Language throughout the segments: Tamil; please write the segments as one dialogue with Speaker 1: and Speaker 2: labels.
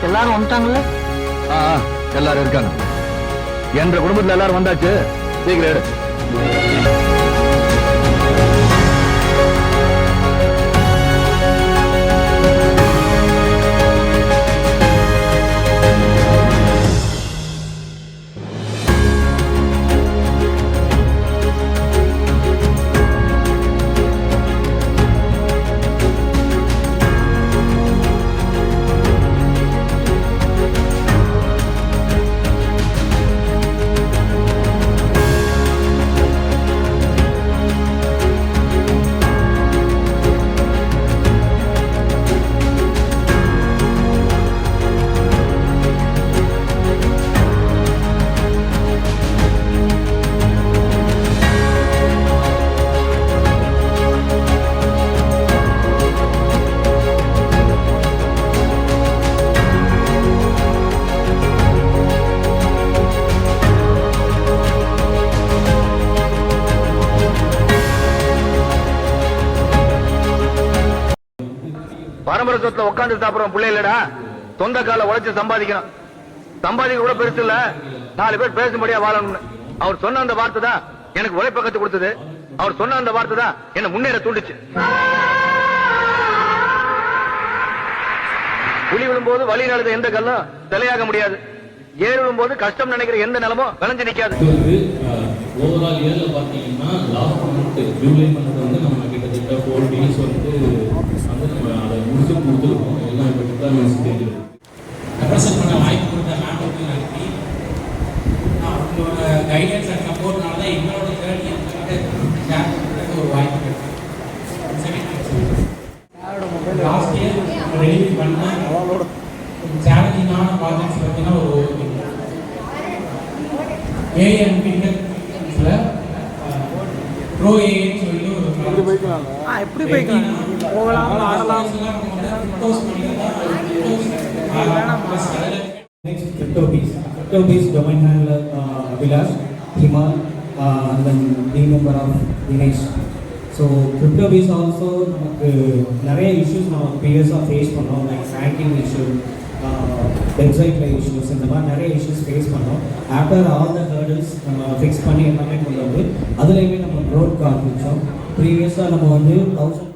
Speaker 1: எல்லாரும் வந்துட்டாங்கல்ல?
Speaker 2: எல்லாரும் இருக்காங்க. என்ற குடும்பத்துல எல்லாரும் வந்தாச்சு. சீக்கிரம் எடு. பரம்பரத்துல உட்காந்து சாப்பிடுற பிள்ளை இல்லடா. சொந்த கால உழைச்சு சம்பாதிக்கணும். சம்பாதிக்க கூட பெருசு இல்ல, 4 பேர் பேசும்படியா வாழணும்னு அவர் சொன்ன அந்த வார்த்தை தான் எனக்கு உழைப்ப கத்து கொடுத்தது. அவர் சொன்ன அந்த வார்த்தை தான் என்ன முன்னேற தூண்டுச்சு. புலி விழும்போது வழி நடந்த எந்த கல்லும் சிலையாக முடியாது. ஏறு விழும்போது கஷ்டம் நினைக்கிற எந்த நிலமும் விளைஞ்சு நிக்காது.
Speaker 3: ஓவரால் இயர்ல பாத்தீங்கன்னா லாஸ்ட் மந்த் ஜூலை மந்த் வந்து நம்ம கிட்டத்தட்ட 4 days வந்து அதை முடிச்சிருக்கோம். எல்லாம் இப்போ டிப்ளாய்மெண்ட்ஸ் தெரியுது. ரெப்ரசென்ட் பண்ண வாய்ப்பு கொடுத்த மேமுக்கு நன்றி. அவங்களோட கைடன்ஸ் அண்ட் சப்போர்ட்னால தான் எங்களோட ஜேர்னி ஷேர் பண்ணுறதுக்கு ஒரு வாய்ப்பு கிடைக்கும். லாஸ்ட் இயர் ரெடி பண்ண சேலஞ்சிங்கான ப்ராஜெக்ட்ஸ் பார்த்தீங்கன்னா ஒரு ஏஎன் பின்னில் ப்ரோ ஏன்னு சொல்லி ஒரு
Speaker 1: எப்படி போய்க்கலாம் போகலாம் ஆடலாம்.
Speaker 3: Next CryptoBees domain handler Vilas Himal and then the member of Dinesh. So CryptoBees also நிறைய இஷ்யூஸ் நம்ம ப்ரீவியஸாக ஃபேஸ் பண்ணோம். லைக் ரேங்கிங் இஷ்யூ, வெப்சைட்டில் இஷ்யூஸ், இந்த மாதிரி நிறைய இஷ்யூஸ் ஃபேஸ் பண்ணோம். ஆஃப்டர் ஆல் த ஹர்டில்ஸ் நம்ம ஃபிக்ஸ் பண்ணி எல்லாமே கொண்டு வந்து அதுலேயுமே நம்ம க்ரோத் காமிச்சோம். ப்ரீவியஸாக நம்ம வந்து 1000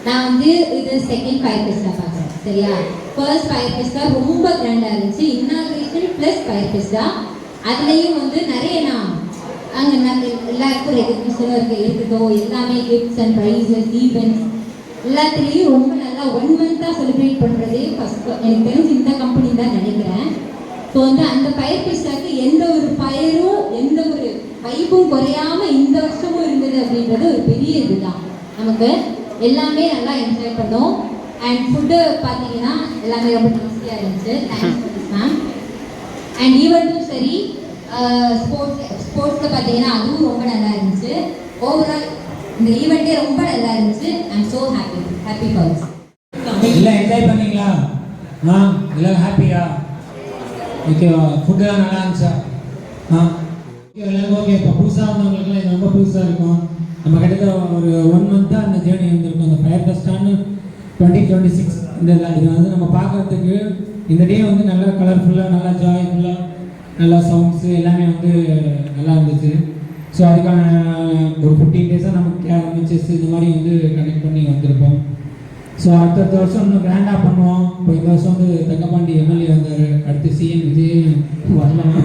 Speaker 4: நான் வந்து இது செகண்ட் ஃபயர் ஃபெஸ்டா பார்க்குறேன். சரியா, ஃபர்ஸ்ட் ஃபயர் ஃபெஸ்டா ரொம்ப கிராண்டாக இருந்துச்சு. Inauguration plus fire festa. அதுலேயும் வந்து நிறைய நான் அங்கே எல்லாருக்கும் ரெகக்னிஷனும் இருக்கட்டும், எல்லாமே கிஃப்ட்ஸ் அண்ட் ப்ரைஸஸ் ஈவெண்ட்ஸ் எல்லாத்துலேயும் ரொம்ப நல்லா 1 மந்த்தாக செலிப்ரேட் பண்ணுறதே ஃபஸ்ட்டு எனக்கு தெரிஞ்சு இந்த கம்பெனி தான் நினைக்கிறேன். ஸோ வந்து அந்த ஃபயர் ஃபெஸ்டாக்கு எந்த ஒரு ஃபயரும் எந்த ஒரு வைப்பும் குறையாமல் இந்த வருஷமும் இருந்தது அப்படின்றது ஒரு பெரிய இதுதான். நமக்கு எல்லாமே நல்லா என்ஜாய் பண்ணோம். அண்ட் ஃபுட்டு பார்த்தீங்கன்னா எல்லாமே ரொம்ப டேஸ்டியாக இருந்துச்சு. Thanks ma'am. அண்ட் ஈவெண்ட்டும் சரி ஸ்போர்ட்ஸில் பார்த்தீங்கன்னா அதுவும் ரொம்ப நல்லா இருந்துச்சு. ஓவரால் இந்த ஈவெண்ட்டே ரொம்ப நல்லா இருந்துச்சு. I am so happy for this.
Speaker 3: எல்லாம் என்ஜாய் பண்ணீங்களா? எல்லாம் ஹாப்பியா? ஓகேவா? ஃபுட்டெல்லாம் நல்லா இருந்துச்சா? எல்லாரும் ஓகே. இப்போ புதுசாக வந்தவங்களுக்குலாம் இது ரொம்ப புதுசாக இருக்கும். நம்ம கிட்டத்தட்ட ஒரு 1 மந்த்தாக அந்த ஜேர்னி வந்துருக்கும். அந்த ஃபயர் ஃபெஸ்டான்னு 2026 இது வந்து நம்ம பார்க்குறதுக்கு இந்த டே வந்து நல்லா கலர்ஃபுல்லாக, நல்லா ஜாய்ஃபுல்லாக, நல்லா சவுண்ட்ஸு எல்லாமே வந்து நல்லா இருந்துச்சு. ஸோ அதுக்கான ஒரு 15 டேஸாக நமக்கு கேரம், செஸ் இது மாதிரி வந்து கனெக்ட் பண்ணி வந்திருப்போம். ஸோ அடுத்த வருஷம் இன்னும் கிராண்டாக பண்ணுவோம். இப்போ இந்த வருஷம் வந்து தங்கப்பாண்டி எம்எல்ஏ வந்தார். அடுத்து சிஎம் விஜய் வரலாம்,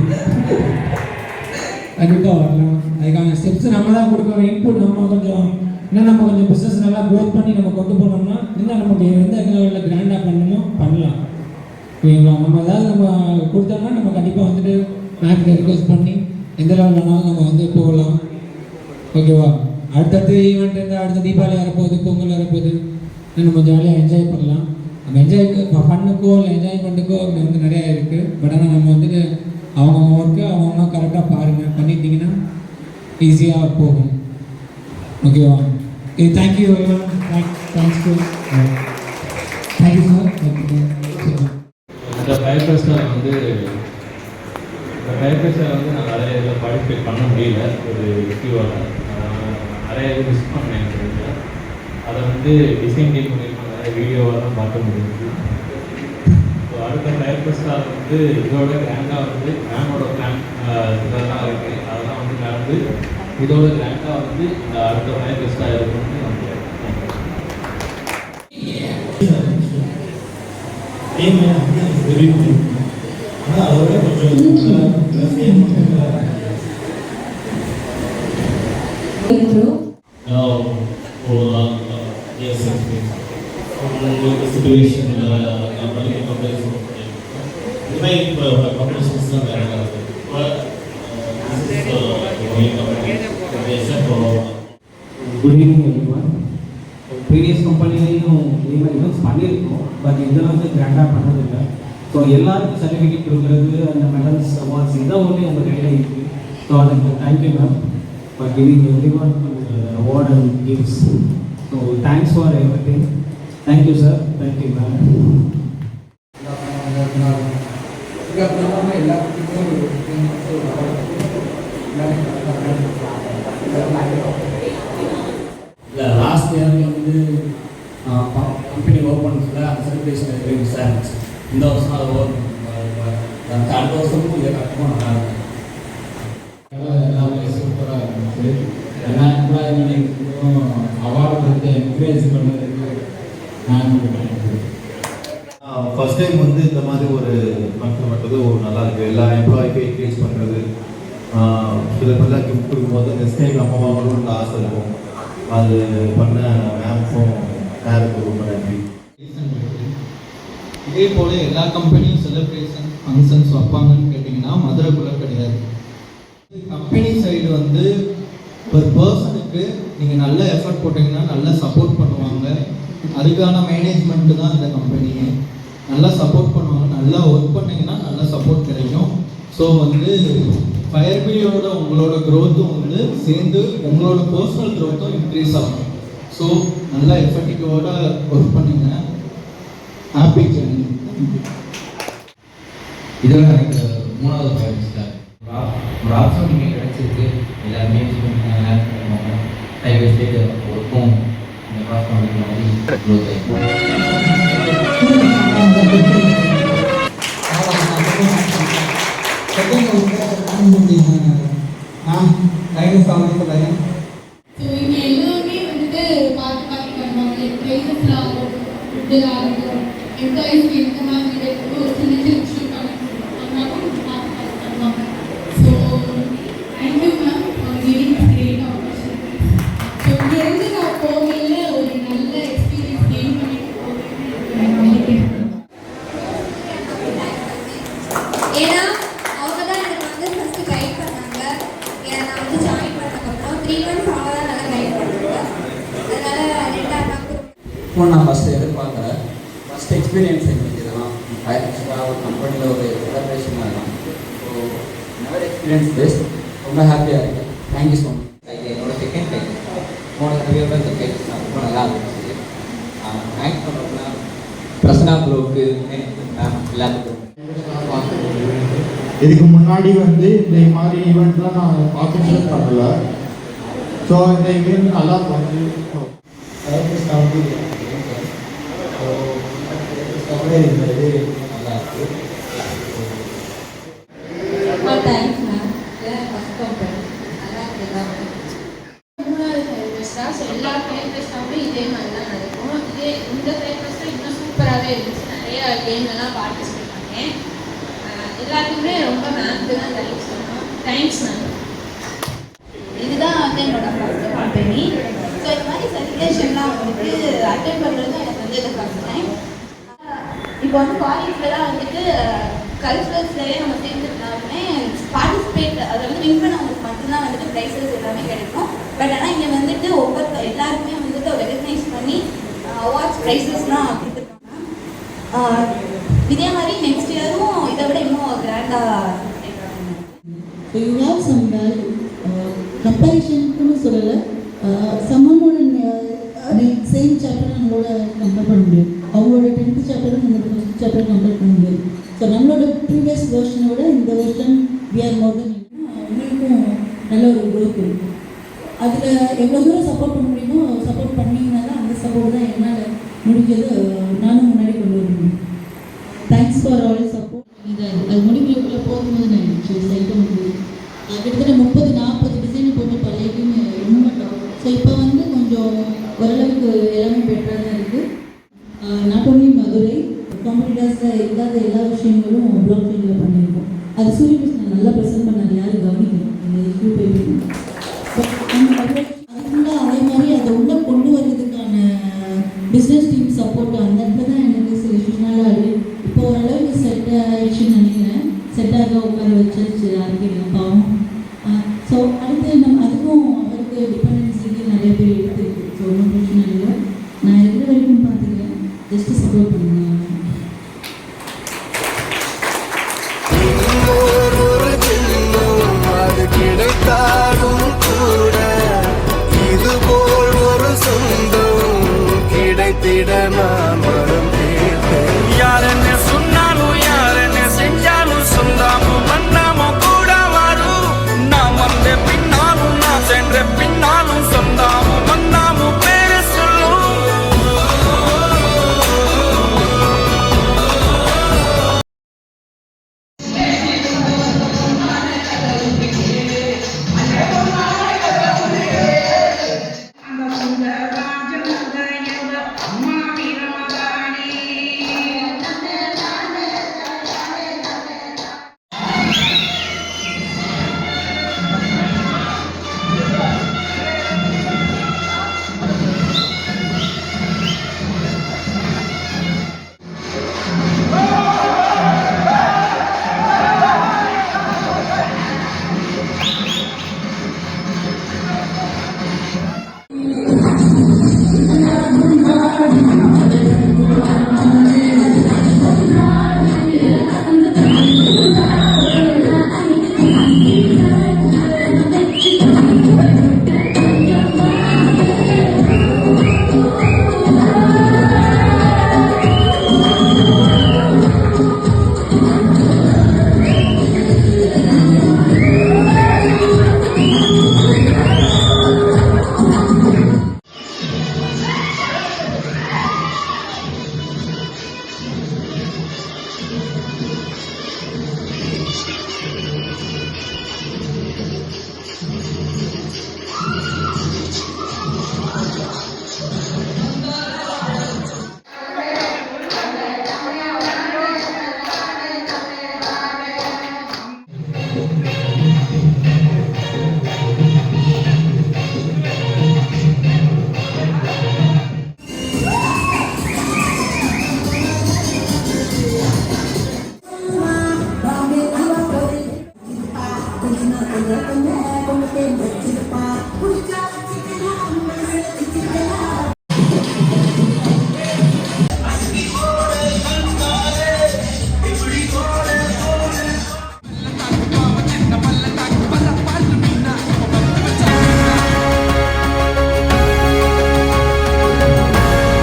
Speaker 3: கண்டிப்பாக வரலாம். அதுக்கான ஸ்டெப்ஸ் நம்ம தான் கொடுக்கணும். இன்புட் நம்ம கொஞ்சம் இன்னும் நம்ம கொஞ்சம் பிஸ்னஸ் நல்லா க்ரோத் பண்ணி நம்ம கொண்டு போனோம்னா இன்னும் நமக்கு எந்த லெவலில் கிராண்டாக பண்ணணுமோ பண்ணலாம். ஓகேங்களா? நம்ம ஏதாவது நம்ம கொடுத்தோம்னா நம்ம கண்டிப்பாக வந்துட்டு மேட்ச் ரிக்வெஸ்ட் பண்ணி எந்த லெவல் வேணாலும் நம்ம வந்து போகலாம். ஓகேவா? அடுத்தடுத்து ஈவெண்ட் இருந்தால் அடுத்த தீபாவளி வரப்போகுது, பொங்கல் வரப்போகுது, நம்ம ஜாலியாக என்ஜாய் பண்ணலாம். நம்ம ஃபன்னுக்கோ இல்லை என்ஜாய்மெண்ட்டுக்கோ வந்து நிறையா இருக்குது. பட் ஆனால் நம்ம வந்துட்டு அவங்க ஒர்க்கு அவங்க கரெக்டாக பாருங்கள், பண்ணிட்டீங்கன்னா ஈஸியாக போகும். ஓகேவா? Thank you everyone. Thanks to thank you sir.
Speaker 5: இந்த ஃபயர் ஃபெஸ்ட்டில் வந்து நான் நிறைய இதில் பார்ட்டிசிபேட் பண்ண முடியல. ஒரு இஷ்யூவாக நிறைய இது மிஸ் பண்ணேன். அதை வந்து டிசைன் டீம் பண்ணியிருக்காங்க, நிறைய வீடியோவெல்லாம் பார்க்க முடியுது. ஸோ அடுத்த ஃபயர் ஃபெஸ்ட்டாக வந்து இதோட கிராண்டாக வந்து மேமோட பிளான் இதெல்லாம் இருக்குது. அதெல்லாம் வந்து நான் வந்து இதோட கிராண்டாக வந்து இந்த அடுத்த ஃபயர் ஃபெஸ்ட்டாக இருக்கும்னு நான்
Speaker 6: அதோட கொஞ்சம் situation
Speaker 3: good evening everyone. Previous கம்பெனிலையும் இதே மாதிரி ஈவெண்ட்ஸ் பண்ணியிருக்கோம். பட் இதெல்லாம் வந்து கிராண்டாக பண்ணதில்லை. ஸோ எல்லாருக்கும் சர்டிஃபிகேட் கொடுக்குறது, அந்த மெடல்ஸ், அவார்ட்ஸ் இதான் ஒன்லி உங்கள் கையில் இருக்குது. ஸோ அதுக்கு thank you ma'am for giving everyone award and gifts. So thanks for everything. Thank you sir. Thank you ma'am.
Speaker 7: இல்லை லாஸ்ட் இயரில் வந்து கம்பெனி ஓப்பன்ஸில் அந்த செலிப்ரேஷன் எப்படி மிஸ் ஆகிடுச்சு. இந்த வருஷம் அதை அடுத்த வருஷமும் இதை கட்டமாக நல்லா இருக்கும். எல்லாமே சூப்பராக இருந்துச்சு. எல்லா எம்ப்ளாய்மெண்ட்டும் அவார்டு கொடுத்து என்கரேஜ் பண்ணுறதுக்கு நான்
Speaker 6: ஃபர்ஸ்ட் டைம் வந்து இந்த மாதிரி ஒரு ஃபங்க்ஷன் பண்ணுறது ஒரு நல்லா இருக்குது. எல்லா எம்ப்ளாய்க்கும் என்கரேஜ் பண்ணுறது, சில பேர்லாம் கிஃப்ட் கொடுக்கும்போது நெக்ஸ்ட் டைம் நம்ம வாங்கணும்னு ஆசை இருக்கும். அது பண்ண மேம்க்கும் சாருக்கு ரொம்ப நன்றி.
Speaker 8: இதே போல் எல்லா கம்பெனியும் செலிப்ரேஷன் ஃபங்க்ஷன்ஸ் வைப்பாங்கன்னு கேட்டிங்கன்னா மதுரைக்குள்ளே கிடையாது. கம்பெனி சைடு வந்து ஒரு பர்சனுக்கு நீங்கள் நல்ல எஃபர்ட் போட்டிங்கன்னா நல்லா சப்போர்ட் பண்ணுவாங்க. அதுக்கான மேனேஜ்மெண்ட்டு தான் இந்த கம்பெனியே. நல்லா சப்போர்ட் பண்ணுவாங்க. நல்லா ஒர்க் பண்ணிங்கன்னா நல்லா சப்போர்ட் கிடைக்கும். ஸோ வந்து ஃபயர்பிரியோட உங்களோட க்ரோத்தும் வந்து சேர்ந்து உங்களோட பர்சனல் க்ரோத்தும் இன்க்ரீஸ் ஆகும். ஸோ நல்லா எஃபர்ட்டிக்கோட ஒர்க் பண்ணுங்க. Happy journey.
Speaker 9: இதோட எனக்கு 3வது ஃபயர் ஃபெஸ்ட் ஒரு ஆப்பர்ச்சுனிட்டி கிடைச்சிருக்கு. எல்லாருமே ஹைவே ஸ்டேட் ஒர்க்கும் இந்த கிராஸ் பண்ணிக்கிற மாதிரி க்ரோத்
Speaker 10: இங்கே எல்லாருமே வந்துட்டு பார்த்து பண்ணுவாங்க. ப்ரைஸஸில் ஆகும், ஃபுட்டில் ஆகும், எம்ப்ளாயிஸ்க்கு எந்த மாதிரி ஒரு சின்ன சின்ன விஷயம் பண்ணாலும் பார்த்து பண்ணுவாங்க. So thank you ma'am for giving great opportunity. So இங்கேருந்து நான் போகையில் ஒரு நல்ல எக்ஸ்பீரியன்ஸ் கெயின் பண்ணிட்டு போவேன் நினைக்கிறேன்.
Speaker 4: ஏன்னா அவங்க தான் எனக்கு வந்து ஃபஸ்ட்டு கைட் பண்ணாங்க. ஏன்னா நான் வந்து ஜாயின் பண்ணதுக்கப்புறம் 3 months அவங்க தான் நல்லா கைட் பண்ணாங்க. அதனால் 2
Speaker 7: இப்போ நான் ஃபஸ்ட்டு எதிர்பார்க்கல. ஃபஸ்ட் எக்ஸ்பீரியன்ஸ் எங்களுக்கு இதெல்லாம் ஃபயர் ஃபெஸ்ட்டாக ஒரு கம்பெனியில் ஒரு செலிப்ரேஷனாக இருக்கும். Never experience this. ரொம்ப ஹாப்பியாக இருக்கேன். Thank you so much. என்னோட செகண்ட் டைம் போன தடவையோட இந்த டைம் ரொம்ப நல்லா இருந்துச்சு. தேங்க்ஸ் பண்ணுறோம்னா பிரசன்னா ப்ரோக்கு மேம் எல்லாத்துக்கும்.
Speaker 11: இதுக்கு முன்னாடி வந்து இந்த மாதிரி ஈவெண்ட் தான் நான் பார்ட்டிசிபேட் பண்ணல. ஸோ இந்த ஈவெண்ட் நல்லா வந்து
Speaker 7: நல்லா இருக்குது.
Speaker 4: Thanks ma'am. ஃபஸ்ட் கம்பெனி நல்லா இருக்குது.
Speaker 10: மூணாவது ஃபயர் ஃபெஸ்டா. ஸோ எல்லா ஃபயர் ஃபெஸ்டாவும் இதே மாதிரி தான் நடக்கும். இந்த ஃபயர் ஃபெஸ்டா இன்னும் சூப்பராகவே இருந்துச்சு. நிறைய கேம்லலாம் பார்ட்டிசிபேட் பண்ணேன். எல்லாத்துக்குமே ரொம்ப மேம்க்கு தான் தேங்க்ஸ் சொல்லணும். Thanks ma'am.
Speaker 12: இதுதான் வந்து என்னோட ஃபர்ஸ்ட் கம்பெனி. ஸோ இந்த மாதிரி செலிப்ரேஷன்லாம் வந்துட்டு அட்டென்ட் பண்ணுறது எனக்கு வந்து இது ஃபர்ஸ்ட் டைம். இப்போ வந்து காலேஜ்லலாம் வந்துட்டு கல்ச்சுரல்ஸ்லேயே நம்ம சேர்ந்துருந்தாலுமே பார்ட்டிசிபேட் அதை வந்து வின் பண்ணவங்களுக்கு மட்டும்தான் வந்துட்டு ப்ரைஸஸ் எல்லாமே கிடைக்கும். பட் ஆனால் இங்கே வந்துட்டு எல்லாருக்குமே வந்துட்டு ரெகக்னைஸ் பண்ணி அவார்ட்ஸ் ப்ரைஸஸ்லாம் கொடுத்துருக்காங்க. இதே மாதிரி நெக்ஸ்ட் இயரும் இதை விட இன்னும் கிராண்டாக
Speaker 13: யூ ஹேவ் சம் வேல்யூ. கம்பேரிஷனுக்குன்னு சொல்லலை, சம்மனோட சேம் சாப்டர் நம்மளோட கம்பேர் பண்ண முடியும். அவங்களோட 10th சாப்டரும் நம்மளோட 1st சாப்டர் கம்பேர் பண்ண முடியும். ஸோ நம்மளோட ப்ரீவியஸ் வெர்ஷனை விட இந்த வெர்ஷன் வி ஆர் மோர் தென். உங்களுக்கும் நல்ல ஒரு குரூப் இருக்கும். அதில் எவ்வளோ தூரம் சப்போர்ட் பண்ண முடியுமோ சப்போர்ட் பண்ணிங்கனால அந்த சப்போர்ட் தான் என்னால் முடிஞ்சது நானும் முன்னாடி கொண்டு வர முடியும். Thanks for all support. அது முடிவுக்குள்ளே போகும்போது நான் சைட்டை முடியும் கிட்டத்தட்ட 30-40 டிசைன் போட்டு பழையக்குன்னு ரொம்ப டாப். ஸோ இப்போ வந்து கொஞ்சம் ஓரளவுக்கு எல்லாமே பெட்டராக தான் இருக்குது. நாட் ஓன்லி மதுரை காம்படிட்டர்ஸில் இல்லாத எல்லா விஷயங்களும் பிளாக் ஃபீல்டில் பண்ணியிருக்கோம். அது சூரிய கிருஷ்ணன் நல்லா ப்ரெசென்ட் பண்ணார். யாரும் கவனிக்கணும் இந்த இஷ்யூ போய். பட் அதுக்குள்ள அதே மாதிரி அதை உள்ளே கொண்டு வர்றதுக்கான பிஸ்னஸ் டீம் சப்போர்ட் அந்த இடத்துல தான் எனக்கு சில இஷ்யூஸ்னால இப்போ ஓரளவுக்கு செட் ஆயிடுச்சுன்னு நினைக்கிறேன். செட்டாக உட்கார வச்சு ஆரம்பிக்கிறேன் பாவம். ஸோ அடுத்து நம்ம அதுக்கும் அவருக்கு டிபெண்டன்சிக்கு நிறைய பேர் எடுத்துருக்கு. ஸோ ஒன்றும் பிரச்சனை இல்லை. நான் இருக்கிற வரைக்கும் பார்த்துக்கிறேன். ஜஸ்ட்டு சப்போர்ட் பண்ணுங்க. கிடைத்தாலும் கூட இதுபோல் ஒரு சொந்தம் கிடைத்திட நான் வரும். யார் என்ன சொன்னாலும் யார் என்ன செஞ்சாலும் சொந்தாமும் மன்னாமும் கூட வரும். நான் வந்த பின்னாலும் நான் சென்ற பின்னாலும் சொந்தாமும் மன்னாமும் பேர சொல்லும். Con